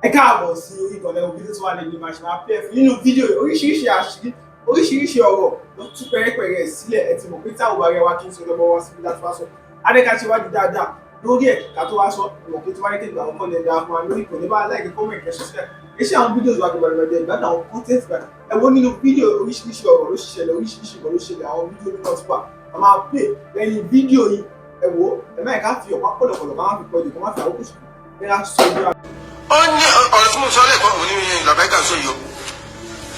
ẹ káàbọ̀ sí orí ìkànnì fídíò tí wà lè ní màṣẹ máa pẹ́ fún nínú fídíò oríṣiríṣi àṣírí oríṣiríṣi ọ̀rọ̀ ló tú pẹ́rẹ́pẹ́rẹ́ sílẹ̀ ẹ ti mọ̀ pé táwọn bá rẹ wá kí n sọ lọ́wọ́ wá síbi láti wá sọ adéka ṣe wádìí dáadáa lórí ẹ̀ ká tó wá sọ ìmọ̀ pé tí wáyé kéde àwọn kọ́ni ẹ̀dá fún wa lórí ìkànnì bá láìpẹ́ kọ́mọ̀ ìkẹ́ ṣiṣẹ́ iṣẹ́ àwọn fídíò wa gbọdọ̀ gbọdọ̀ ìgbàdàn àwọn content gbà ẹ wo nínú fídíò oríṣiríṣi ọ̀rọ̀ ló ṣiṣẹ́ oríṣiríṣi ọ̀rọ̀ ló ṣẹlẹ̀ àwọn fídíò ní nọ́ọ̀tìpà a máa pè lẹ́yìn fídíò yìí ẹ wo ẹ má ẹ̀ka fi ọ̀pá pọ̀lọ̀pọ̀lọ̀ máa fi pọ̀jù kó má fi àwọn kùsùn nígbà sọ ìdúrà. ó ní ọ̀rọ̀ tí mo sọ lẹ́ẹ̀kan òun ní làbáìkà sọ yìí o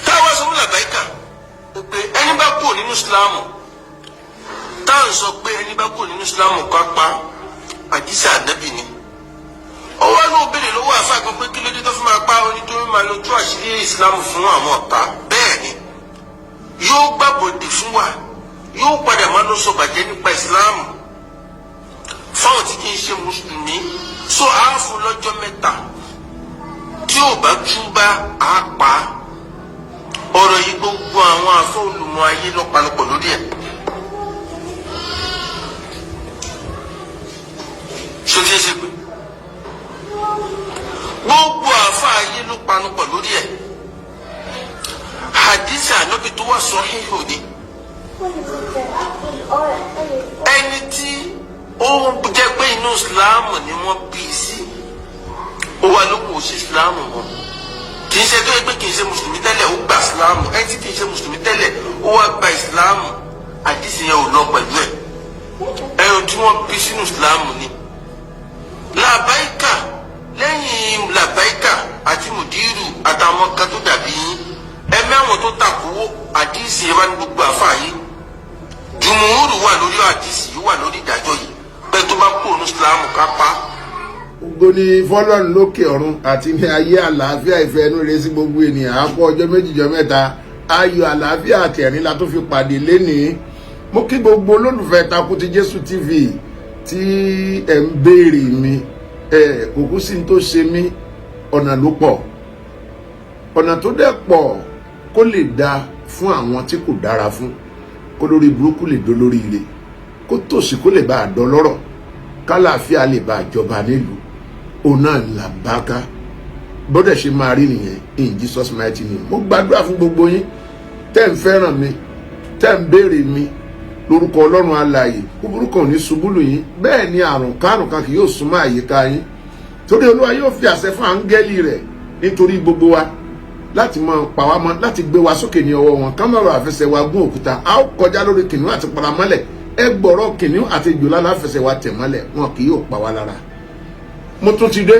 táwa sọ fún làbáìkà pé ẹni bá kú nínú ìsìlámù táà ń sọ pé ẹni bá kú nínú ìsìlámù ká pa àdìsí ànábì ni ọwọ́ ló béèrè lọ́wọ́ àfáà kan pé kí ló dé tó fi máa pa onítorí máa lọ tú àṣírí ìsìlámù fún àwọn ọ̀tá bẹ́ẹ̀ ni yóò gbàbọ̀dè fún wa yóò padà máa lọ sọ bàjẹ́ nípa ìsìlámù fáwọn tí kì í ṣe mùsùlùmí so àáfù lọ́jọ́ mẹ́ta tí ò bá túbá á pa ọ̀rọ̀ yìí gbogbo àwọn àfọ olùmọ̀ ayé lọ́pàlọpọ̀ lórí ẹ̀ ṣoṣe ṣe pé gbogbo àfọ ayé ló panupọ̀ lórí ẹ̀ hadisi ànábì tó wà sahih ni ẹni tí ó jẹ́ pé inú ìsìláàmù ni wọ́n bí sí ó wà lókun òsì ìsìláàmù wọn kì í ṣe tó yẹ pé kì í ṣe mùsùlùmí tẹ́lẹ̀ ó gba ìsìláàmù ẹni tí kì í ṣe mùsùlùmí tẹ́lẹ̀ ó wá gba ìsìláàmù àdìsí yẹn ò lọ pẹ̀lú ẹ̀ ẹ̀rọ tí wọ́n bí sínú ìsìláàmù ni làbáìkà lẹ́yìn làbáìkà àti mùdírù àtàwọn kan tó dàbí yín ẹ̀mí àwọn tó takò àdìsí yẹn bá ní gbogbo àfáà yìí jùmùúrù wà lórí àdìsí yìí wà lórí ìdájọ́ yìí bẹ́ẹ̀ tó bá kó ní islam ká pa. gbogbo ní fọlọ́run lókè ọ̀run àti ní ayé àlàáfíà ìfẹ́ inú rẹ̀ sí gbogbo ènìyàn àpò ọjọ́ méjìjọ́ mẹ́ta ayọ̀ àlàáfíà kẹrin la tó fi pàdé lénìí mo kí gbogbo olólùfẹ́ Taku ti Jésù TV tí ẹ̀ ń béèrè mi kòkú sí ní tó ṣe mí ọ̀nà ló pọ̀ ọ̀nà tó dẹ̀ pọ̀ kó lè dáa fún àwọn tí kò dára fún kó lórí burúkú lè dó lórí ire kó tòṣì kó lè bá àdán lọ́rọ̀ kálàáfíà lè bá àjọba nílùú òun náà là bá ká bọ́dẹ̀ ṣe máa rí nìyẹn in Jesus mighty name mo gbàdúrà fún gbogbo yín tẹ́ ń fẹ́ràn mi tẹ́ ń béèrè mi lórúkọ Ọlọ́run alààyè búburú kan ò ní ṣubú lù yín bẹ́ẹ̀ ni àrùn kárùn kan kì yóò súnmọ́ àyíká yín torí Olúwa yóò fi àṣẹ fún áńgẹ́lì rẹ̀ nítorí gbogbo wa láti máa pa wá mọ́ láti gbé wa sókè ní ọwọ́ wọn ká má lọ àfẹsẹ̀ wa gún òkúta a ó kọjá lórí kìnìún àti paramọ́lẹ̀ ẹ gbọ́rọ̀ kìnìún àti ìjòlá láfẹsẹ̀ wa tẹ̀ mọ́lẹ̀ wọn kì yóò pa wá lára. mo tún ti dé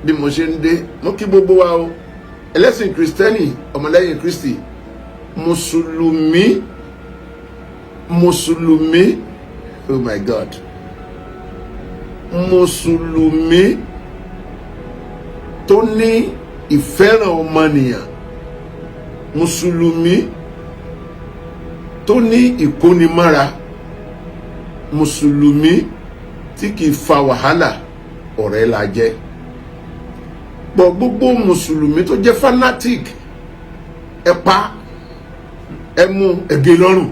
bí mo ṣe ń dé mo kí gbogbo wa o ẹlẹ́sìn kristẹni ọmọlẹ́yìn kristi mùsùlùmí oh my god mùsùlùmí tó ní ìfẹ́ràn ọmọnìyàn mùsùlùmí tó ní ìkónimára mùsùlùmí tí kìí fa wàhálà ọ̀rẹ́ la jẹ́ pọ̀ gbogbo mùsùlùmí tó jẹ́ fanatic ẹ pa ẹ mú ẹgẹ lọ́rùn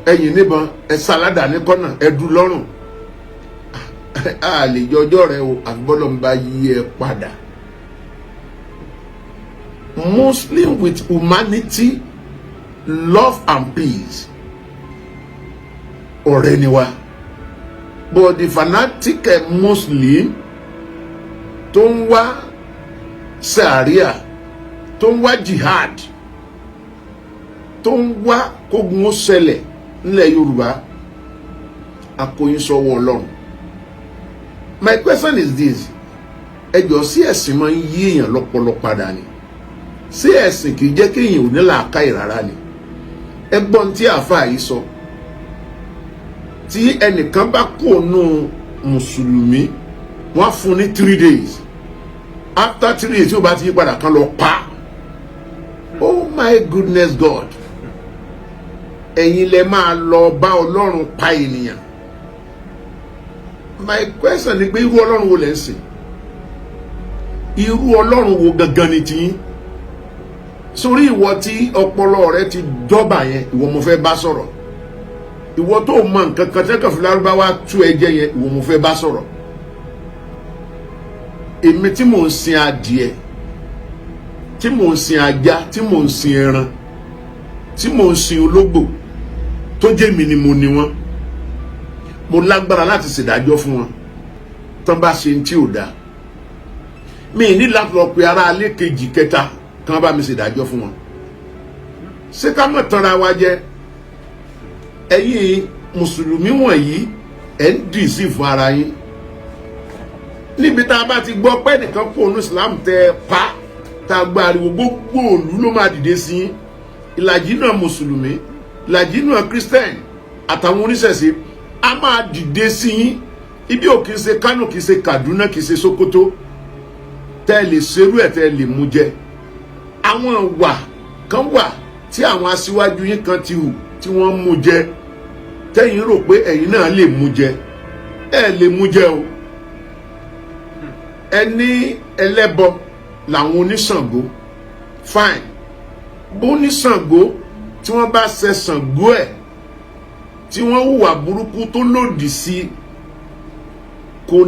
ẹ̀yìn níbọn ẹ sàládà ní kọ́nà ẹ dù lọ́rùn a lè jọjọ́ rẹ o àgbọ́dọ̀ ń bá yí ẹ padà. Muslim with humanity, love and peace. Ọ̀rẹ́ ni wá. But the fanatic Muslim tó ń wá sàríà, tó ń wá jihad, tó ń wá kógun ó ṣẹlẹ̀ nílẹ̀ Yorùbá, akóyin sọ́wọ́ Ọlọ́run. My question is this: ẹjọ́ sí ẹ̀sìn máa ń yí èèyàn lọ́pọlọ padà ni? Sí ẹ̀sìn kìí jẹ́ kí èèyàn ò ní làákàyè rárá ni? Ẹgbọ́n tí àáfàá yìí sọ, tí ẹnìkan bá kú ònú mùsùlùmí wọ́n fún ní 3 days, after 3 days tí ó bá ti yí padà kan lọ pa. Oh my goodness God, ẹ̀yin lẹ máa lọ bá Ọlọ́run pa ènìyàn. My question ni pé irú Ọlọ́run wo lẹ ń sìn? Irú Ọlọ́run wo gangan ni tiyín? Sórí ìwọ tí ọpọlọ rẹ ti dọ́bà yẹn, ìwọ mo fẹ́ bá sọ̀rọ̀. Ìwọ tó mọ nǹkan kan tẹ́kàn fi Lárúbáwá tú ẹjẹ́ yẹn, ìwọ mo fẹ́ bá sọ̀rọ̀. èmi tí mò ń sin adìẹ, tí mò ń sin ajá, tí mò ń sin ẹran, tí mò ń sin ológbò tó jẹ́ mi ni mo ní wọn, mo lágbára láti ṣèdájọ́ fún wọn tán bá ṣe tí ò dáa. Mi ní láti lọ pe ara alẹ́ kejì kẹta kan bá mi ṣèdájọ́ fún wọn. Ṣé ká mọ̀ tanra wa jẹ? Ẹ̀yin mùsùlùmí wọ̀nyí ẹ̀ ń dì sí fún ara yín. Níbi tá a bá ti gbọ́ pé nìkan kó onú Islam tẹ pa tá a gba ariwo, gbogbo òlú ló máa dìde sí yín. Ìlàjì náà mùsùlùmí, ìlàjì náà Christian àtàwọn oníṣẹ̀ṣe a máa dìde sí yín. Ibi ò kìí ṣe Kánò, kìí ṣe Kaduna, kìí ṣe Sokoto tẹ́ lè ṣerú ẹ̀ tẹ́ lè mú jẹ. Àwọn wà kan wà tí àwọn aṣíwájú yín kan ti hù tí wọ́n mú jẹ, tẹ́yìn rò pé ẹ̀yin náà lè mú jẹ. Ẹ lè mú jẹ o. Ẹni ẹlẹ́bọ làwọn oníṣàngó, fine. Bó oníṣàngó tí wọ́n bá ṣe Ṣàngó ẹ̀ tí wọ́n hùwà burúkú tó lòdì sí, kò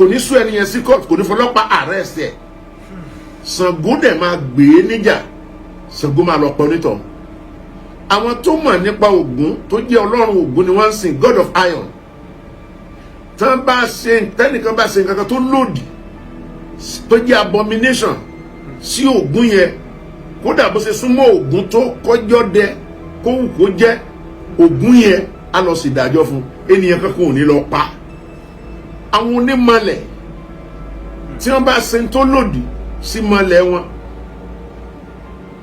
ní sú ẹni yẹn sí court, kò ní fọlọ́pàá arrest ẹ̀. Ṣàngó dẹ̀ máa gbé e níjà, Ṣàngó máa lọ pọ̀ nítọ̀. Àwọn tó mọ̀ nípa Ògún tó jẹ́ ọlọ́run Ògún ni wọ́n ń sìn, God of Iron. Tán bá ṣe tẹ́nìkan bá ṣe nǹkan tó lòdì tó jẹ́ abomination sí Ògún yẹn, kódà bó ṣe súnmọ́ Ògún tó kọjọ́ dẹ kó wù kó jẹ́, Ògún yẹn á lọ sí ìdájọ́ fún, ènìyàn kankan ò ní lọ pa. Àwọn onímọ̀lẹ̀ tí wọ́n bá ṣe tó lòdì sí mọ̀lẹ̀ wọn,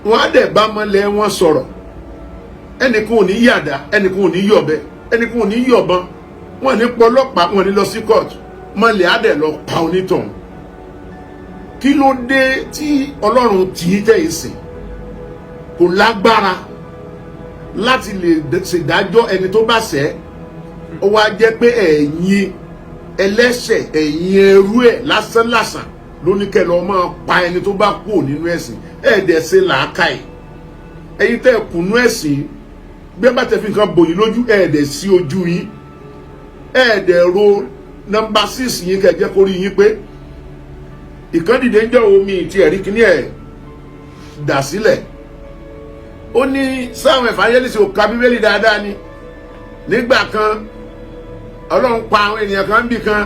wọ́n á dẹ̀ bá mọ̀lẹ̀ wọn sọ̀rọ̀. Ẹnìkan ò ní yàdá, ẹnìkan ò ní yọ̀bẹ, ẹnìkan ò ní yọ̀bọn, wọ́n ní pọlọ́pàá, wọ́n ní lọ sí court, mọ̀lẹ̀ á dẹ̀ lọ pa onítọ̀hún. Kí ló dé tí Ọlọ́run tì í tẹ̀ ìsìn kò lágbára láti lè ṣèdájọ́ ẹni tó bá ṣẹ̀? Ó wá jẹ́ pé ẹ̀yin ẹlẹ́ṣẹ̀, ẹ̀yin ẹrú ẹ̀ lásánlàsàn ló ní kẹ́ lọ máa pa ẹni tó bá kú nínú ẹ̀sìn. Ẹ̀ẹ́dẹ̀ ṣe làákàyè. Ẹ̀yin tẹ́ kùnú ẹ̀sìn, bí ẹ bá tẹ fi nǹkan bò yín lójú, ẹ̀ẹ́dẹ̀ sí ojú yín, ẹ̀ẹ́dẹ̀ ro nọ́mbà 6 yín kẹ́ jẹ́ kó rí yín pé ìkan dìde ń jọ omi tí ẹ̀rí kíní ẹ̀ dà sílẹ̀. Ó ní sáwọn evangelist ò ka Bíbélì dáadáa ni. Nígbà kan Ọlọ́run pa àwọn ènìyàn kan bí kan,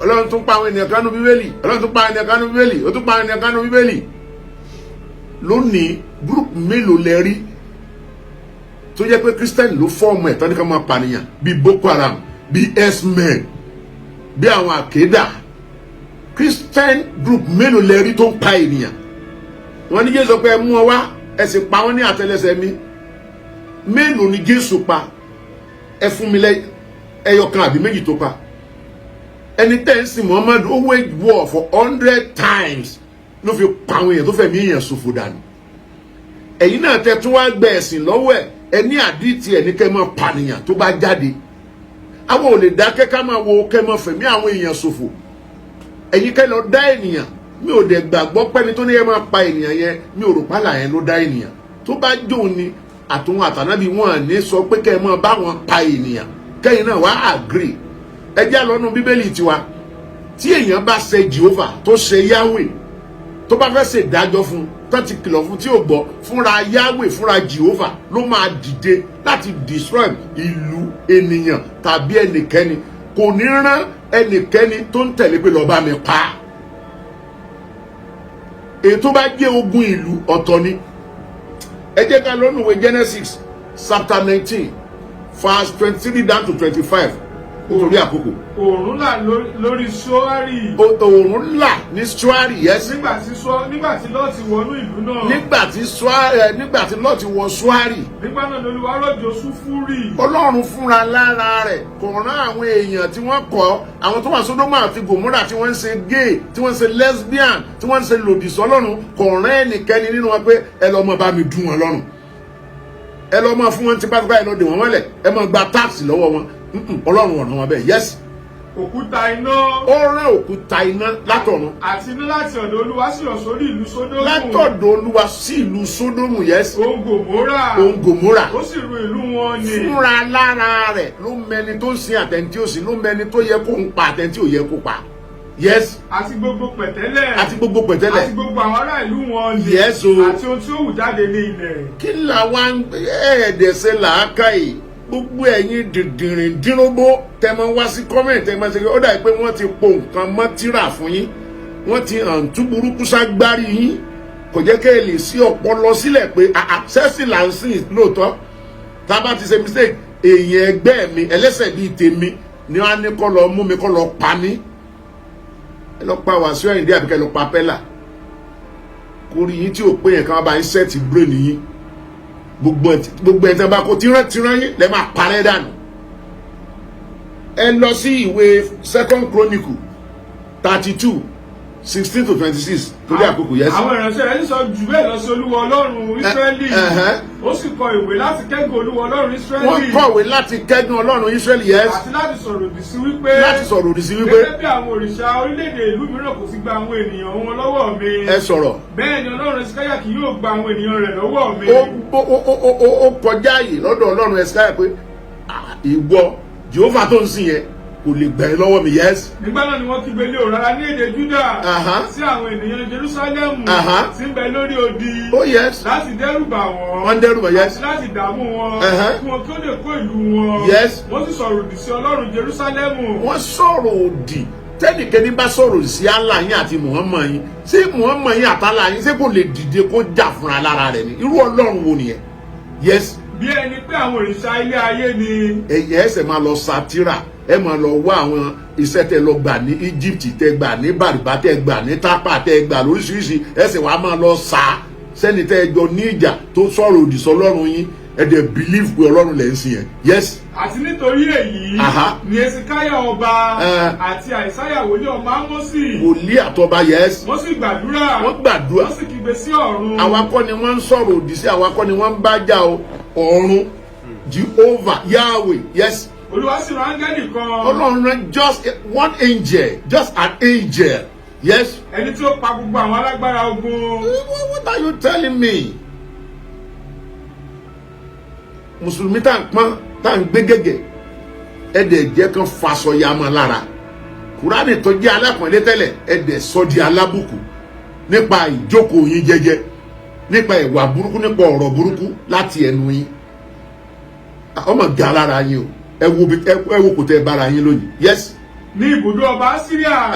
Ọlọ́run tún pa àwọn ènìyàn kan nínú Bíbélì, Ọlọ́run tún pa àwọn ènìyàn kan nínú Bíbélì, ó tún pa àwọn ènìyàn kan nínú Bíbélì. Lónìí gúrùpù mélòó lẹ rí tó jẹ́ pé Christian ló fọ́ọ̀mù ẹ̀ tán ní ká máa pànìyàn, bíi Boko Haram, bíi S-men, bíi àwọn àkédà. Christian group mélòó lẹ rí tó ń pa ènìyàn? Wọ́n ní Jésù sọ pé ẹ mú ọ wá, ẹ sì pa wọ́n ní àtẹ́lẹsẹ̀ mi. Mélòó ni Jésù pa? Ẹ fún mi ẹyọkan àbí méjì tó pa. Ẹni tẹ́ ń sìn Muhammad ó wage war for 100 times ló fi pa àwọn èèyàn tó fẹ̀mí èèyàn ṣòfò dànù. Ẹ̀yin náà tẹ́ tún wá gbẹ ẹ̀sìn lọ́wọ́ ẹ̀, ẹ ní àdìtì ẹ̀ ní kẹ́ máa pànìyàn tó bá jáde. Àwọn ò lè dákẹ́ ká máa wo kẹ́ máa fẹ̀mí àwọn èèyàn ṣòfò. Ẹ̀yin kẹ́ lọ dá ènìyàn. Mi ò dẹ̀ gbàgbọ́ pẹ́ni tó ní ẹ máa pa ènìyàn yẹn, mi ò rò pálá yẹn ló dá ènìyàn. Tó bá jó ni àtúnwò àtànábì wọn ní sọ pé kẹ́ máa bá wọn pa ènìyàn, kẹ́yìn náà wá agree. Ẹ jẹ́ lọ́nu Bíbélì tiwa, tí èèyàn bá ṣe Jehovah tó ṣe Yahweh, tó bá fẹ́ ṣe ìdájọ́ fún, tó ti kìlọ̀ fún tí ò gbọ́, fúnra Yahweh, fúnra Jehovah ló máa dìde láti destroy ìlú, ènìyàn tàbí ẹnikẹ́ni. Kò ní rán ẹnikẹ́ni tó ń tẹ̀lé pé lọ bá mi pa. Èyí tó bá jẹ́ ogun ìlú ọ̀tọ̀ ni. Ẹ jẹ́ ká lọ́nu ìwé Genesis chapter 19 verse 23 down to 25. Nítorí àkókò. Òòrùn là lórí Ṣóárì. Òòrùn là ní Ṣóárì, yes. Nígbà tí Lọ́ọ̀tì wọnú ìlú náà. Nígbà tí Lọ́ọ̀tì wọ Ṣóárì. Nígbà náà l'Olúwa rọ̀jò sulfuri. Ọlọ́run fúnra lára rẹ̀ kò rán àwọn èèyàn tí wọ́n kọ̀, àwọn tó wà Sódómù àti Gòmórà tí wọ́n ń ṣe gay, tí wọ́n ń ṣe lesbian, tí wọ́n ń ṣe lòdì sọ́lọ́run, kò rán ẹnikẹ́ni nínú wọn pé ẹ lọ mọ bá mi dùn wọn lọ́rùn. Ẹ lọ mọ fún wọn tipátipá, ẹ lọ dè wọ́n mọ́lẹ̀, ẹ mọ gba táàsì lọ́wọ́ wọn. Ọlọ́run ọ̀nà wọn bẹ́ẹ̀, yes. Òkúta iná. Ó rán òkúta iná látọ̀run. Àti iná láti ọ̀dọ̀ Olúwa sì rọ̀ sórí ìlú Sódómù. Látọ̀dọ̀ Olúwa sí ìlú Sódómù, yes. Òun Gòmórà. Ó sì ru ìlú wọn ni. Fúnra lára rẹ̀ ló mẹni tó ń sin àtẹ̀ntí òsì, ló mẹni tó yẹ kó ń pa àtẹ̀ntí ò yẹ kó pa. yes. àti gbogbo pẹ̀tẹ́lẹ̀. àti gbogbo pẹ̀tẹ́lẹ̀. àti gbogbo àwọn ará ìlú wọn ni. yes o. àti ohun tí ó wù jáde ní ilẹ̀. kí làwọn ẹ̀ẹ́dẹ̀sẹ̀ làákàyè gbogbo ẹ̀yin dìndìnrín dínrógbó tẹmọ wá sí kọ́mẹ̀ntì tẹmọ sí ó dàbí pé wọ́n ti po nǹkan mọ́ tírà fún yín wọ́n ti hàn tú burúkú ságbárí yín kò jẹ́ kẹ́ ẹ lè sí ọpọlọ sílẹ̀ pé sẹ́sì là ń sìn lóòótọ́ tá a bá ti ṣe mistake èèyàn ẹgbẹ́ mi ẹlẹ́sẹ̀ bíi tèmi ni wọ́n á ní kọ́ lọ mú mi kọ́ lọ pa mí ẹ lọ pa Wàsíù Àyìndé àbíkẹ́ lọ pa Pẹ́là kórìí yín tí ò pé yẹn kan bá yín sẹ́ẹ̀tì brain yín gbogbo ẹ̀ tí wọ́n bá kó tíran yín lẹ́ máa parẹ́ dànù ẹ lọ sí ìwé 2 Chronicle 32:16 to 26 torí àkókò yẹn sí. àwọn ìránṣẹ́ rẹ̀ sọ jù bẹ́ẹ̀ lọ sí Olúwa Ọlọ́run Ísírẹ́lì ó sì kọ ìwé láti kẹ́gàn Olúwa Ọlọ́run Ísírẹ́lì. wọ́n kọ̀wé láti kẹ́gàn Ọlọ́run Ísírẹ́lì yẹn. àti láti sọ̀rọ̀ òdì sí wípé. gẹ́gẹ́ bí àwọn òrìṣà orílẹ̀-èdè ìlú mìíràn kò sí gba àwọn ènìyàn wọn lọ́wọ́ mi. ẹ sọ̀rọ̀. bẹ́ẹ̀ ni Ọlọ́run Ẹ̀sìkáyà kì yóò gba àwọn ènìyàn rẹ̀ lọ́wọ́ mi. ó kọjá yìí lọ́dọ̀ Ọlọ́run Ẹ̀sìkáyà pé ìwọ Jèhófà tó ń sìn yẹn kò lè gbà ẹ́ lọ́wọ́ mi yes. nígbà náà ni wọ́n kígbe lé òrara ní èdè Júdà sí àwọn ènìyàn Jerúsálẹ́mù tí ń bẹ lórí odi láti dẹ́rù bà wọ́n. wọ́n dẹ́rù bà yes. àti láti dààmú wọn kí wọn kí ó lè kó ìlú wọn. yes. wọ́n sì sọ̀rọ̀ òdì sí Ọlọ́run Jerúsálẹ́mù. wọ́n sọ̀rọ̀ òdì tẹ́nìkẹ́ni bá sọ̀rọ̀ sí Allah yín àti Muhammad yín ṣé Muhammad yín àtàlà yín ṣé kò lè dìde kó jà fúnra lára rẹ̀ ni irú Ọlọ́run wo nìyẹn yes. bí ẹni pé àwọn òrìṣà ilé ayé ni. ẹ̀yẹ́ ẹ̀sẹ̀ máa lọ satira ẹ máa lọ wá àwọn iṣẹ́ tẹ lọ gbà ní Egypt tẹ gbà ní Bàrìbá tẹ gbà ní Tápà tẹ gbà lóríṣiríṣi ẹsẹ̀ wàá máa lọ sá sẹ́ni tẹ jọ ní ìjà tó sọ̀rọ̀ òdì sọ́lọ́run yín ẹ dẹ̀ believe pé Ọlọ́run lẹ́ ń sìn yẹn yes. àti nítorí èyí ni Ẹ̀sìkáyà ọba àti Àìsáyà wòlíì ọmọ Ámósì. wòlíì àtọba yes. wọ́n sì gbàdúrà. wọ́n sì kígbe sí ọ̀run. àwa kọ́ ni wọ́n ń sọ̀rọ̀ òdì sí àwa kọ́ ni wọ́n ń bá jà o ọ̀run Jehovah Yahweh yes. Olúwa sì rán áńgẹ́lì kan. Ọlọ́run rán just one angel just an angel yes. ẹni tí ó pa gbogbo àwọn alágbára ogun. What are you telling me? Mùsùlùmí tá ń pọ́n tá ń gbé gẹ́gẹ́ ẹ̀dẹ̀ jẹ́ kan faṣọ ya mọ́ lára Kùránì tó jẹ́ alápọ̀nlé tẹ́lẹ̀ ẹ̀dẹ̀ sọ di alábùkù nípa ìjókòó yín jẹ́jẹ́ nípa ìwà burúkú nípa ọ̀rọ̀ burúkú láti ẹnu yín ọmọ ga lára yín o ẹ wo kò tẹ bára yín lónìí yes. ní ibùdó ọba Síríà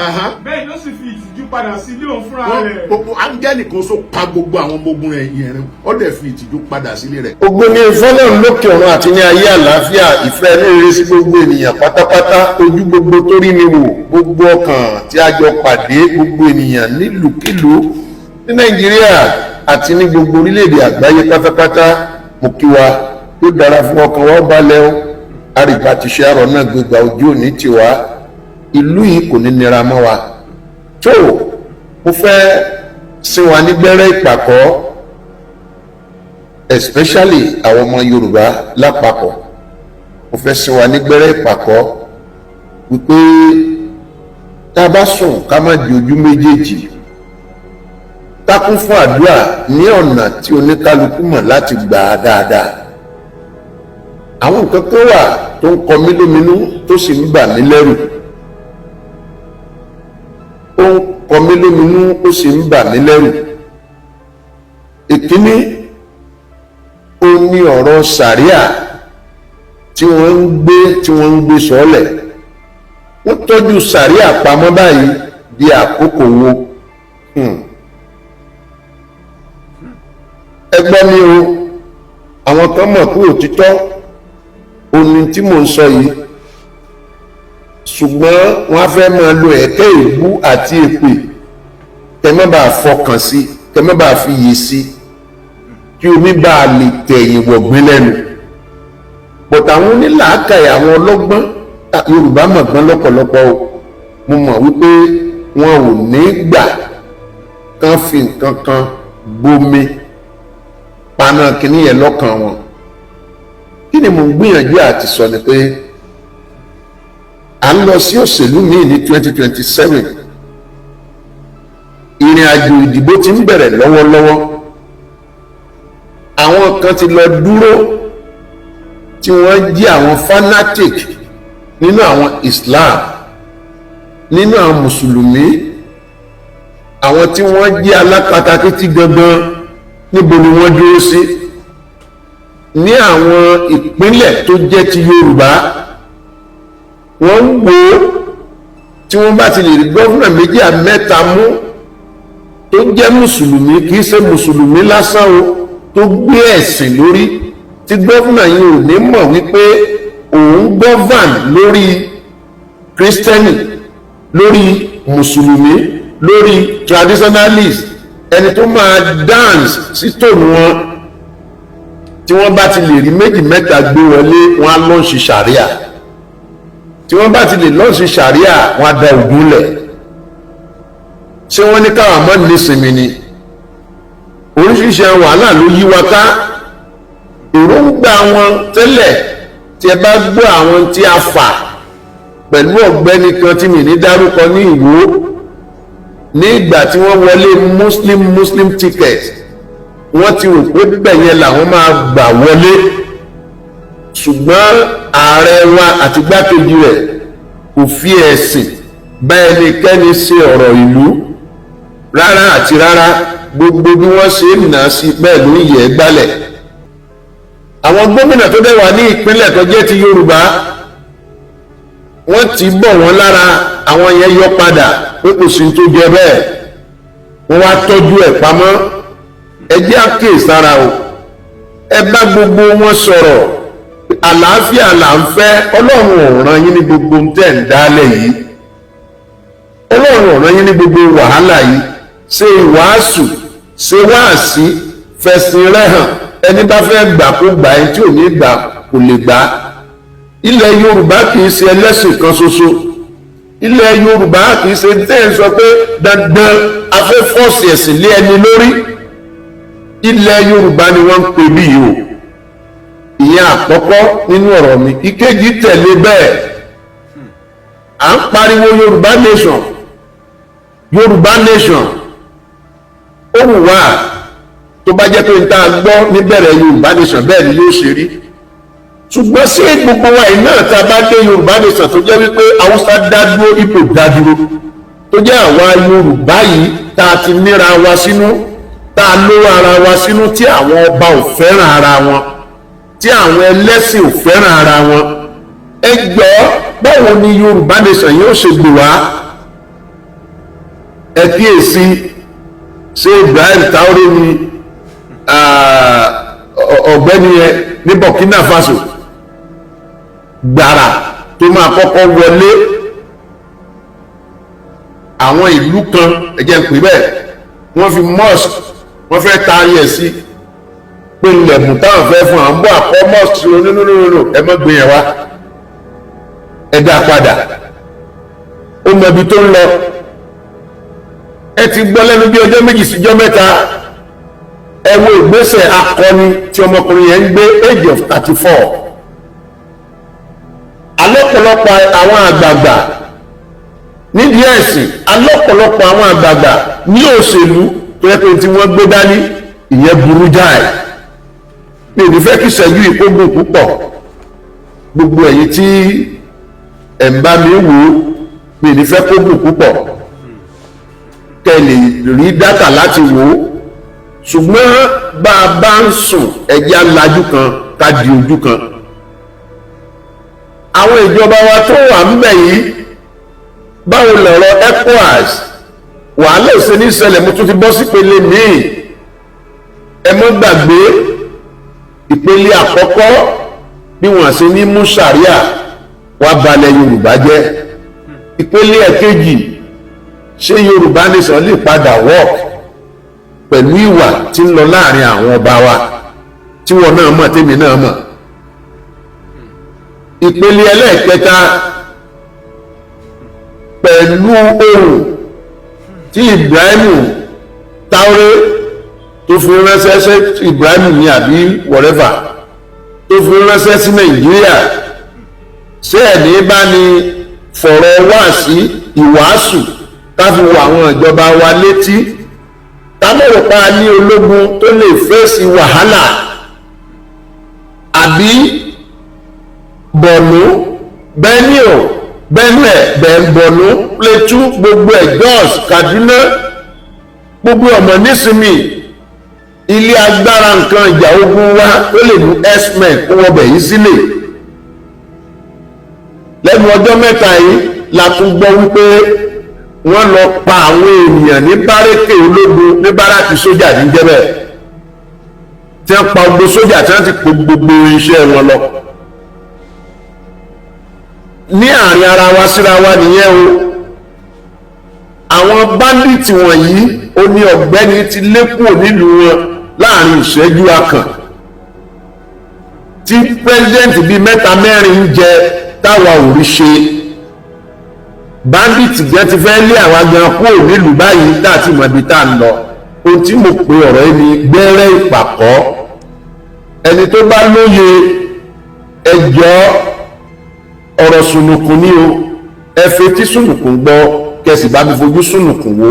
bẹ́ẹ̀ ló sì fi ìtìjú padà sí ilé òun fúnra rẹ̀. gbogbo áńgẹ́lì kan so pa gbogbo àwọn ọmọ ogun rẹ̀ yẹn ó dẹ̀ fi ìtìjú padà sílé rẹ̀. ògo ni fọ́lọ́run lókè ọ̀run àti ní ayé àlàáfíà ìfẹ́ inú rere sí gbogbo ènìyàn pátápátá ojú gbogbo tó rí mi wò gbogbo ọkàn tí a jọ pàdé gbogbo ènìyàn nílùúkìlú ní Nàìjíríà àti ní gbogbo orílẹ̀-èdè àgbáyé pátápátá mo kí wa yóò dára fún ọkàn wa balẹ̀ o àrìbá ti ṣe àrọ̀ náà gbégbá ojú òní tiwa ìlú yìí kò ní nira mọ́ wa tó mo fẹ́ sin wa nígbẹ́rẹ́ ìpàkọ́ especially àwọn ọmọ Yorùbá lápapọ̀ mo fẹ́ sin wa nígbẹ́rẹ́ ìpàkọ́ wípé tá a bá sùn ká má di ojú méjèèjì ká kún fún àdúrà ní ọ̀nà tí oníkálukú mọ̀ láti gbà á dáadáa àwọn nǹkan tó wà tó ń kọ mí lóminú tó sì ń bà mí lẹ́rù ó ń kọ mí lóminú ó sì ń bà mí lẹ́rù ìkíní ó ní ọ̀rọ̀ sàríà tí wọ́n ń gbé sọ́lẹ̀ wọ́n tọ́jú sàríà pamọ́ báyìí di àkókò wo ẹgbẹ́ mi o àwọn kan mọ̀ pé òtítọ́ oní tí mò ń sọ yìí ṣùgbọ́n wọ́n á fẹ́ máa lo ẹ̀kẹ́ ìbú àti èpè kẹ́mọ́ bá fọkàn sí kẹ́mọ́ bá fi yè sí kí omi bá lè tẹ̀yìn wọ̀gbìn lẹ́nu pọ̀tà àwọn onílàákàyè àwọn ọlọ́gbọ́n Yorùbá mọ̀gbọ́n lọ́pọ̀lọpọ̀ o mo mọ̀ wípé wọn ò ní gbà kán fi nǹkan kan gbomi paná kìíní yẹn lọ́kàn wọn kí ni mo ń gbìyànjú àti sọ ni pé à ń lọ sí òṣèlú míì ní 2027 ìrìn àjò ìdìbò ti ń bẹ̀rẹ̀ lọ́wọ́lọ́wọ́ àwọn kan ti lọ dúró tí wọ́n jí àwọn fanatic nínú àwọn Islam nínú àwọn mùsùlùmí àwọn tí wọ́n jẹ́ alákatakítí gangan níbo ni wọ́n dúró sí ní àwọn ìpínlẹ̀ tó jẹ́ ti Yorùbá. Wọ́n ń wò ó tí wọ́n bá ti lè rí gọ́fúnà méjì àmẹ́ta mú tó jẹ́ mùsùlùmí, kì í ṣe mùsùlùmí lásán o, tó gbé ẹ̀sìn lórí, tí gọ́fúnà yìí ò ní mọ̀ wípé òun gọ́fàn lórí kírísítẹ́nì, lórí mùsùlùmí, lórí traditionalist, ẹni tó máa dance sí tòun wọn, tí wọ́n bá ti lè rí méjì mẹ́ta gbé wọlé, wọ́n á lọ́ọ̀ṣì ṣàríà. Tí wọ́n bá ti lè lọ́ọ̀ṣì ṣàríà, wọ́n á da ògùn lẹ̀. Ṣé wọ́n ní káwọn mọ́ nísinmi ni? Oríṣiríṣi wàhálà ló yí wa ká. Èròǹgbà wọn tẹ́lẹ̀, tí ẹ bá gbọ́ àwọn tí a fà pẹ̀lú ọ̀gbẹ́ni kan tí mi ní dárúkọ ní Ìwó ní ìgbà tí wọ́n wọlé muslim ticket, wọ́n ti rò pé bíbẹ̀ yẹn làwọn máa gbà wọlé, ṣùgbọ́n ààrẹ wa àti gbákejì rẹ̀ kò fi ẹ̀sìn bá ẹnikẹ́ni ṣe ọ̀rọ̀ ìlú rárá àti rárá. Gbogbo bí wọ́n ṣe ń nà sí bẹ́ẹ̀ ló ń yẹ̀ gbálẹ̀. Àwọn gómìnà tó dẹ̀ wà ní ìpínlẹ̀ tó jẹ́ ti Yorùbá, wọ́n ti bọ̀ wọ́n lára, àwọn yẹn yọ padà pé kò sí tó jẹ bẹ́ẹ̀, wọ́n wá tọ́jú ẹ̀ pamọ́. Ẹ jẹ́ àkíyèsára o, ẹ bá gbogbo wọn sọ̀rọ̀, àlàáfíà là ń fẹ́. Ọlọ́run ò rán yín ní gbogbo tẹ̀ ń dálẹ̀ yìí, Ọlọ́run ò rán yín ní gbogbo wàhálà yìí. Ṣe ìwàásù, ṣe wáàsí, fẹ̀sìn rẹ̀ hàn, ẹni bá fẹ́ gbà kó gbà, ẹni tí ò ní gbà kò lè gbà. Ilẹ̀ Yorùbá kì í ṣe ẹlẹ́sìn kan ṣoṣo. Ilẹ̀ Yorùbá kì í ṣe tẹ́ ń sọ pé dandan afẹ́ fọ́ọ̀sì ẹ̀sìn lé ẹni lórí. Ilẹ̀ Yorùbá ni wọ́n ń pè bí yìí o. Ìyẹn àkọ́kọ́ nínú ọ̀rọ̀ mi. Ìkejì tẹ̀lé bẹ́ẹ̀. À ń pariwo Yorùbá nation, Yorùbá nation. Ó wù wá tó bá jẹ́ pé n ta gbọ́ níbẹ̀rẹ̀ Yorùbá nation bẹ́ẹ̀ ni yóò ṣe rí. Ṣùgbọ́n sí gbogbo wa yìí náà tá a bá dé Yorùbá nation tó jẹ́ wípé Haúsá dá dúró, Ìgbò dá dúró, tó jẹ́ àwa Yorùbá yìí tá a ti níra wa sínú, tá a lówó ara wa sínú, tí àwọn ọba ò fẹ́ràn ara wọn, tí àwọn ẹlẹ́sìn ò fẹ́ràn ara wọn. Ẹ gbọ́, báwo ni Yorùbá nation yóò ṣe gbè wá? Ẹ kíyèsí, ṣé Ibrahim Traoré ni ọ̀gbẹ́ni yẹn ní Burkina Faso gbàrà tó máa kọ́kọ́ wọlé àwọn ìlú kan, ẹ̀jẹ̀ ń pè bẹ́ẹ̀, wọ́n fi mosque, wọ́n fẹ́ taari ẹ̀ sí pé ilẹ̀kùn táwọn fẹ́ fún àwọn bọ́ àkọ́ mosque onínúnúnú, ẹ mọ́ gbé yẹn wá, ẹ dá padà, ó mọ ibi tó ń lọ. Ẹ ti gbọ́ lẹ́nu bí ọjọ́ méjì síjọ́ mẹ́ta, ẹ wo ìgbésẹ̀ akọni tí ọmọkùnrin yẹn ń gbé, age of 34. Alọ́pọ̀lọpọ̀ àwọn àgbààgbà nídìí ẹ̀sìn, alọ́pọ̀lọpọ̀ àwọn àgbààgbà ní òṣèlú tó yẹ pé tí wọ́n gbé dání ìyẹn burú jáì. Mi ò ní fẹ́ kí ìṣẹ́jú ìkógun púpọ̀. Gbogbo ẹ̀yin tí ẹ̀ ń bá mi wò ó, mi ò ní fẹ́ kógun púpọ̀ kẹ́ lè rí dátà láti wò ó. Ṣùgbọ́n bá a bá ń sùn, ẹ̀jẹ̀ alájú kan ká di ojú kan. Àwọn ìjọba wa tó wà ń bẹ̀ yìí, báwo lọ̀rọ̀ ECOWAS wàhálà ìṣe ní ìṣẹ̀lẹ̀, mo tún ti bọ́ sípele míì. Ẹ mọ́ gbàgbé ìpele àkọ́kọ́ bí wọ́n ṣe ní mú ṣàríà wá balẹ̀ Yorùbá jẹ́. Ìpele ẹ̀kejì, ṣé Yorùbá nation lè padà work pẹ̀lú ìwà tí ń lọ láàrin àwọn ọba wa tí wọn náà mọ̀ tèmi náà mọ̀. Ìpele ẹlẹ́ẹ̀kẹta, pẹ̀lú ohun tí Ibrahim Traoré tó fi ránṣẹ́ sí Ibrahim ní àbí whatever tó fi ránṣẹ́ sí Nàìjíríà, ṣé ẹ̀ní bá ní fọ̀rọ̀ wá sí ìwàásù káfí wo àwọn ìjọba wa létí, tábọ̀rọ̀ pa ní ológun tó lè fèsì wàhálà, àbí Borno, Benue, Benue, Borno, Plateau, gbogbo ẹ̀ Jos, Kaduna, gbogbo ọmọ nísìmí ilé agbára nǹkan ìjà ogun wa ó lè mú x-men kó wọbẹ̀ yìí sílẹ̀. Lẹ́nu ọjọ́ mẹ́ta yìí la tún gbọ́ wípé wọ́n lọ pa àwọn ènìyàn ní bárẹ́kè ológun ní báràkì sójà ní jẹ́bẹ̀ tí wọ́n pa gbogbo sójà tí wọ́n ti kó gbogbo iṣẹ́ wọn lọ. Ní àárín ara wa síra wa nìyẹn o. Àwọn báńdíìtì wọ̀nyí ó ní ọ̀gbẹ́ni ti lé kúrò nílùú wọn láàrin ìṣẹ́jú akàn tí pírẹsidẹ́ǹtì bíi mẹ́ta mẹ́rin ń jẹ táwa ò rí ṣe. Báńdíìtì gan ti fẹ́ lé àwa gan kúrò nílùú báyìí láti mọ̀ ibi tá à ń lọ. Ohun tí mo pe ọ̀rọ̀ yìí ni gbẹ́rẹ́ ìpàkọ́. Ẹni tó bá lóye ẹjọ́ ọ̀rọ̀ sùnùkùn ní o ẹ fetí sùnùkùn gbọ́ kẹsì bá mi fojú sùnùkùn wo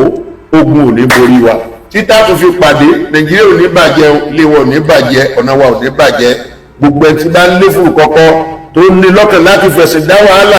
ogun ò ní borí wa títà tó fi pàdé Nàìjíríà ò ní bàjẹ́ ilé wa ò ní bàjẹ́ ọ̀nà wa ò ní bàjẹ́ gbogbo ẹ ti bá ń lé fún kọ́kọ́ tó ní lọ́kàn láti fẹ̀sìn dá wàhálà.